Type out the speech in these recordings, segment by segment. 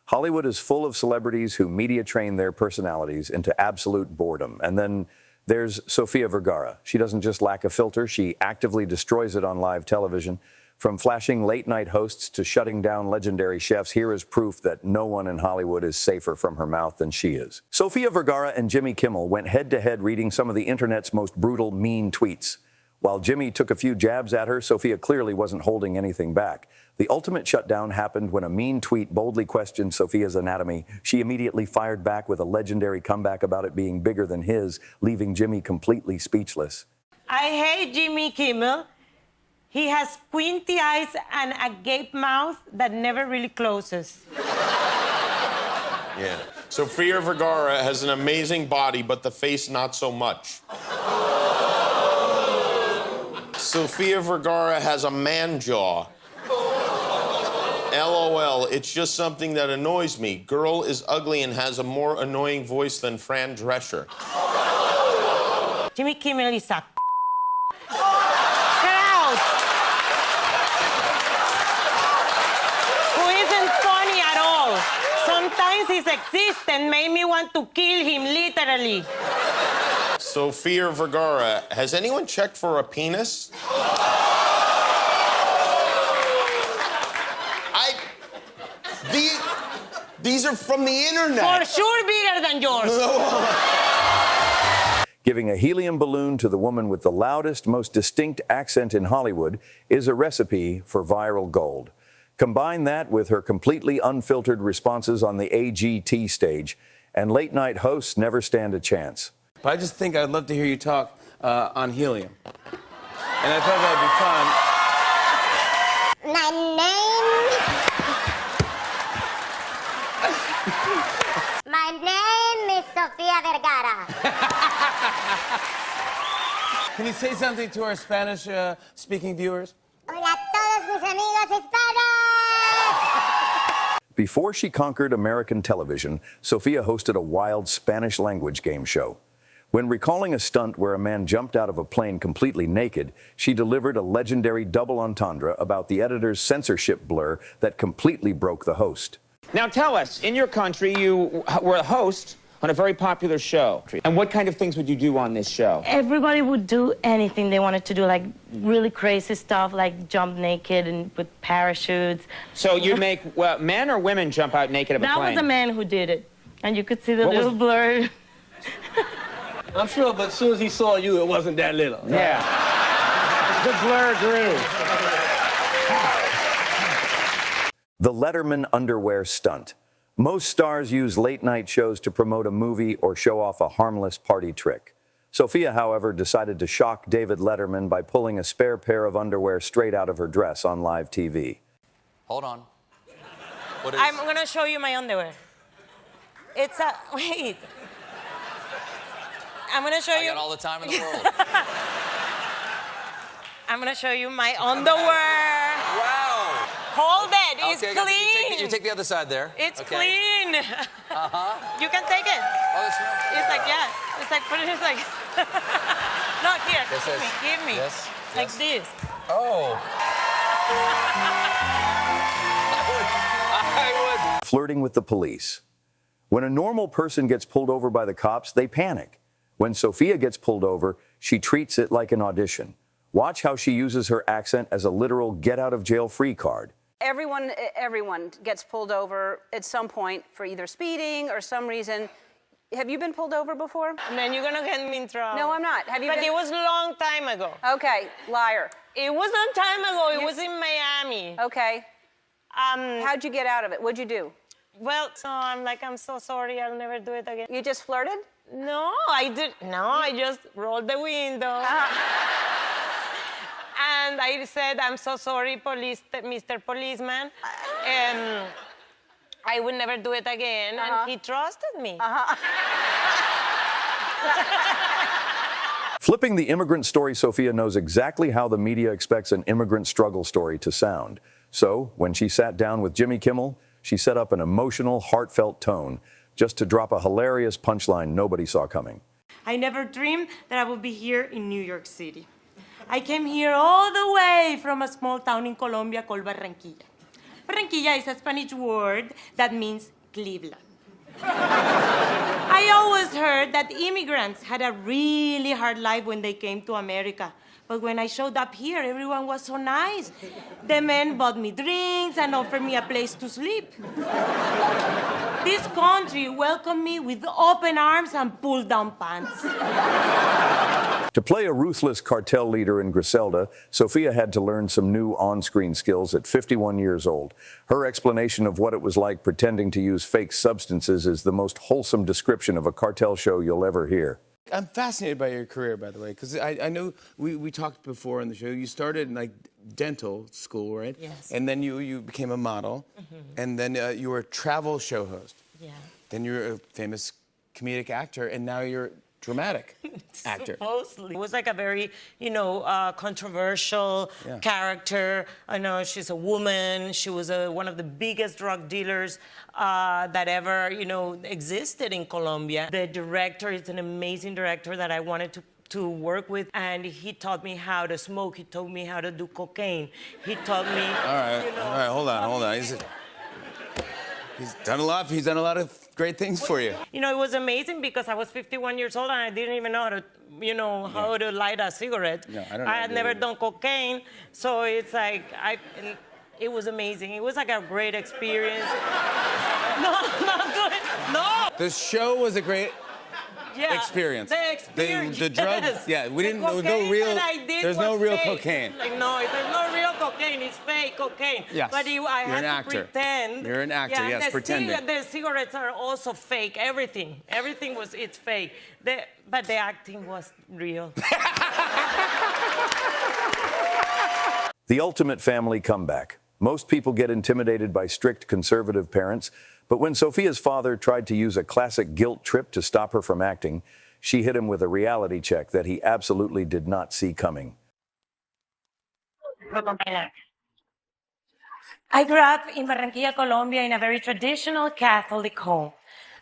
Hollywood is full of celebrities who media train their personalities into absolute boredom. And then there's Sofia Vergara. She doesn't just lack a filter, she actively destroys it on live television. From flashing late-night hosts to shutting down legendary chefs, here is proof that no one in Hollywood is safer from her mouth than she is. Sofia Vergara and Jimmy Kimmel went head-to-head reading some of the internet's most brutal, mean tweets. While Jimmy took a few jabs at her, Sofia clearly wasn't holding anything back. The ultimate shutdown happened when a mean tweet boldly questioned Sofia's anatomy. She immediately fired back with a legendary comeback about it being bigger than his, leaving Jimmy completely speechless. I hate Jimmy Kimmel. He has squinty eyes and a gape mouth that never really closes. Yeah. Sofia Vergara has an amazing body, but the face not so much. Sofia Vergara has a man jaw. LOL, it's just something that annoys me. Girl is ugly and has a more annoying voice than Fran Drescher. Jimmy Kimmel is a Get out! Who isn't funny at all. Sometimes his existence made me want to kill him, literally. Sofia Vergara, has anyone checked for a penis? These are from the internet. For sure bigger than yours. Giving a helium balloon to the woman with the loudest, most distinct accent in Hollywood is a recipe for viral gold. Combine that with her completely unfiltered responses on the AGT stage, and late-night hosts never stand a chance. But I just think I'd love to hear you talk on helium. And I thought that'd be fun. My name is Sofia Vergara. Can you say something to our Spanish-speaking viewers? Hola a todos mis amigos hispanos. Before she conquered American television, Sofia hosted a wild Spanish-language game show. When recalling a stunt where a man jumped out of a plane completely naked, she delivered a legendary double entendre about the editor's censorship blur that completely broke the host. Now tell us, in your country, you were a host on a very popular show. And what kind of things would you do on this show? Everybody would do anything they wanted to do, like really crazy stuff, like jump naked and with parachutes. So you'd make men or women jump out naked of a plane? That was a man who did it. And you could see the little blur. I'm sure, but as soon as he saw you, it wasn't that little. Yeah. The blur grew. The Letterman underwear stunt. Most stars use late-night shows to promote a movie or show off a harmless party trick. Sofia, however, decided to shock David Letterman by pulling a spare pair of underwear straight out of her dress on live TV. Hold on. What is... I'm going to show you my underwear. It's a... Wait. I'm going to show you... I got all the time in the world. I'm going to show you my underwear. Wow. Hold it. It's okay, clean. you take the other side there. It's okay. clean. Uh-huh. You can take it. Oh, that's right. It's like, yeah. It's like, put it, it's like... Not here. Yes, Give me. Yes. Like yes. this. Oh. I would. Flirting with the police. When a normal person gets pulled over by the cops, they panic. When Sofia gets pulled over, she treats it like an audition. Watch how she uses her accent as a literal get-out-of-jail-free card. Everyone gets pulled over at some point for either speeding or some reason. Have you been pulled over before? Man, you're gonna get me in trouble. No, I'm not. Have you But been... it was a long time ago. Okay, liar. It was a long time ago. It was in Miami. Okay. How'd you get out of it? What'd you do? Well, so I'm like, I'm so sorry. I'll never do it again. You just flirted? No, I did. No, I just rolled the window. And I said, I'm so sorry, police, Mr. Policeman. I would never do it again. And he trusted me. Flipping the immigrant story, Sofia knows exactly how the media expects an immigrant struggle story to sound. So, when she sat down with Jimmy Kimmel, she set up an emotional, heartfelt tone, just to drop a hilarious punchline nobody saw coming. I never dreamed that I would be here in New York City. I came here all the way from a small town in Colombia called Barranquilla. Barranquilla is a Spanish word that means Cleveland. I always heard that immigrants had a really hard life when they came to America. But when I showed up here, everyone was so nice. The men bought me drinks and offered me a place to sleep. This country welcomed me with open arms and pull-down pants. To play a ruthless cartel leader in Griselda, Sofia had to learn some new on-screen skills at 51 years old. Her explanation of what it was like pretending to use fake substances is the most wholesome description of a cartel show you'll ever hear. I'm fascinated by your career, by the way, because I know we talked before on the show. You started in like dental school, right? Yes. And then you became a model, and then you were a travel show host. Yeah. Then you're a famous comedic actor, and now you're a dramatic actor. Supposedly. It was like a very, controversial character. I know she's a woman. She was one of the biggest drug dealers that ever, existed in Colombia. The director is an amazing director that I wanted to work with, and he taught me how to smoke. He taught me how to do cocaine. He taught me. All right, hold on. He's done a lot. He's done a lot of great things for you. It was amazing because I was 51 years old and I didn't even know how to, how to light a cigarette. No, I don't know. I had never done cocaine, so it's like it was amazing. It was like a great experience. No, not good. No. The show was a great experience. The experience. The drugs. Yes. Yeah, we didn't. The There was no cocaine real. that I did There's no was real fake. cocaine. Like no, there's no real cocaine. It's fake cocaine. Yes. But I You're had an to actor. pretend. You're an actor. Yeah, Yes, pretending. The cigarettes are also fake. Everything it's fake. But the acting was real. The ultimate family comeback. Most people get intimidated by strict conservative parents, but when Sofia's father tried to use a classic guilt trip to stop her from acting, she hit him with a reality check that he absolutely did not see coming. I grew up in Barranquilla, Colombia, in a very traditional Catholic home.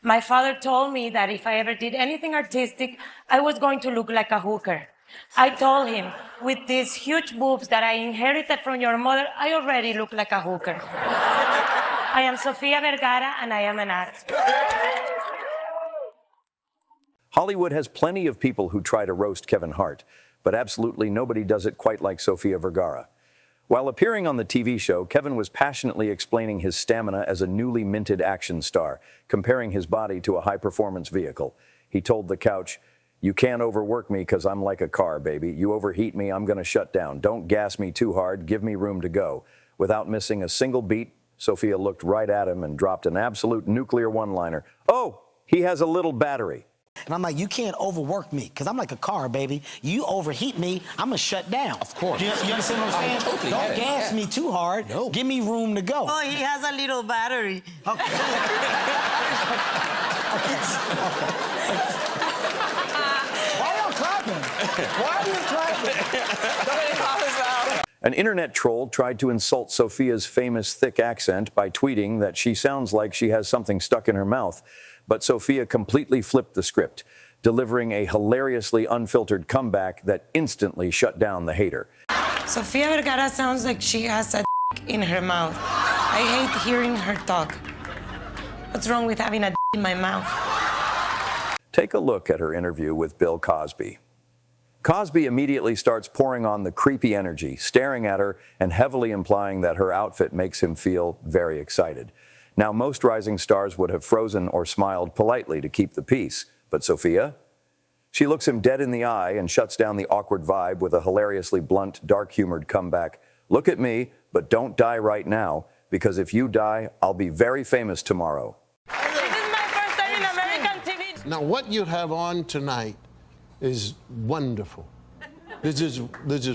My father told me that if I ever did anything artistic, I was going to look like a hooker. I told him, with these huge boobs that I inherited from your mother, I already look like a hooker. I am Sofia Vergara, and I am an actor. Hollywood has plenty of people who try to roast Kevin Hart, but absolutely nobody does it quite like Sofia Vergara. While appearing on the TV show, Kevin was passionately explaining his stamina as a newly minted action star, comparing his body to a high-performance vehicle. He told The Couch, "You can't overwork me because I'm like a car, baby. You overheat me, I'm going to shut down. Don't gas me too hard. Give me room to go." Without missing a single beat, Sofia looked right at him and dropped an absolute nuclear one-liner. "Oh, he has a little battery." And I'm like, you can't overwork me, because I'm like a car, baby. You overheat me, I'm going to shut down. Of course. You understand what I'm saying? Totally Don't gas me too hard. No. Give me room to go. Oh, he has a little battery. Okay. Why are y'all clapping? Why are you clapping? An internet troll tried to insult Sofia's famous thick accent by tweeting that she sounds like she has something stuck in her mouth. But Sofia completely flipped the script, delivering a hilariously unfiltered comeback that instantly shut down the hater. Sofia Vergara sounds like she has a in her mouth. I hate hearing her talk. What's wrong with having a in my mouth? Take a look at her interview with Bill Cosby. Cosby immediately starts pouring on the creepy energy, staring at her and heavily implying that her outfit makes him feel very excited. Now, most rising stars would have frozen or smiled politely to keep the peace. But Sofia? She looks him dead in the eye and shuts down the awkward vibe with a hilariously blunt, dark-humored comeback. "Look at me, but don't die right now, because if you die, I'll be very famous tomorrow." This is my first time in American TV. Now, what you have on tonight is wonderful. This is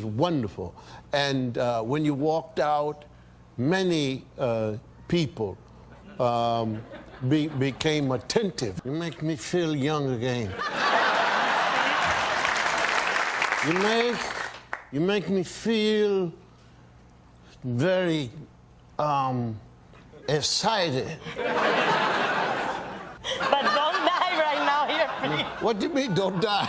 wonderful. And when you walked out, many people became attentive. You make me feel young again. You make me feel very excited. But don't die right now here, please. What do you mean, don't die?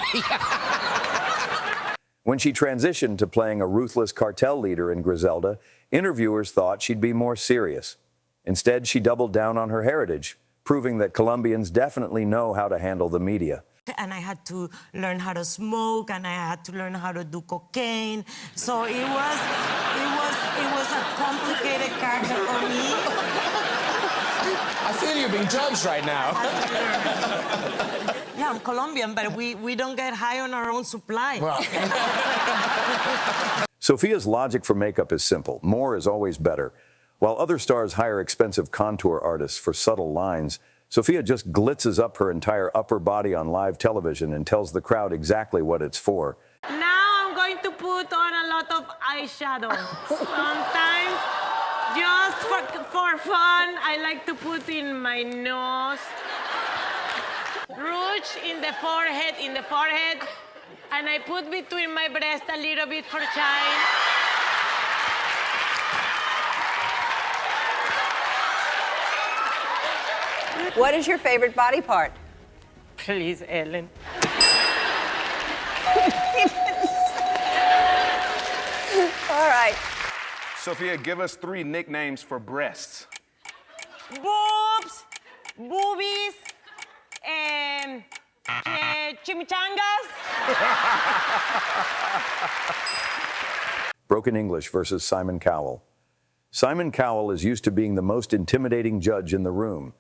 When she transitioned to playing a ruthless cartel leader in Griselda, interviewers thought she'd be more serious. Instead, she doubled down on her heritage, proving that Colombians definitely know how to handle the media. And I had to learn how to smoke, and I had to learn how to do cocaine. So it was a complicated character for me. I feel you're being judged right now. Yeah, I'm Colombian, but we don't get high on our own supply. Sofia's logic for makeup is simple. More is always better. While other stars hire expensive contour artists for subtle lines, Sofia just glitzes up her entire upper body on live television and tells the crowd exactly what it's for. Now I'm going to put on a lot of eyeshadow. Sometimes, just for fun, I like to put in my nose. Rouge in the forehead, and I put between my breasts a little bit for shine. What is your favorite body part? Please, Ellen. All right. Sofia, give us 3 nicknames for breasts. Boobs, boobies, chimichangas. Broken English versus Simon Cowell. Simon Cowell is used to being the most intimidating judge in the room,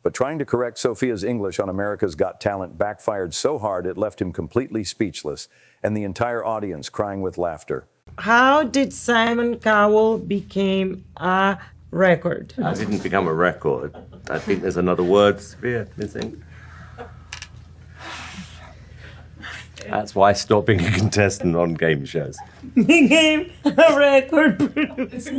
but trying to correct Sofia's English on America's Got Talent backfired so hard it left him completely speechless, and the entire audience crying with laughter. How did Simon Cowell become a record? I didn't become a record. I think there's another word, Sofia, missing. That's why I stopped being a contestant on game shows. Became a record producer.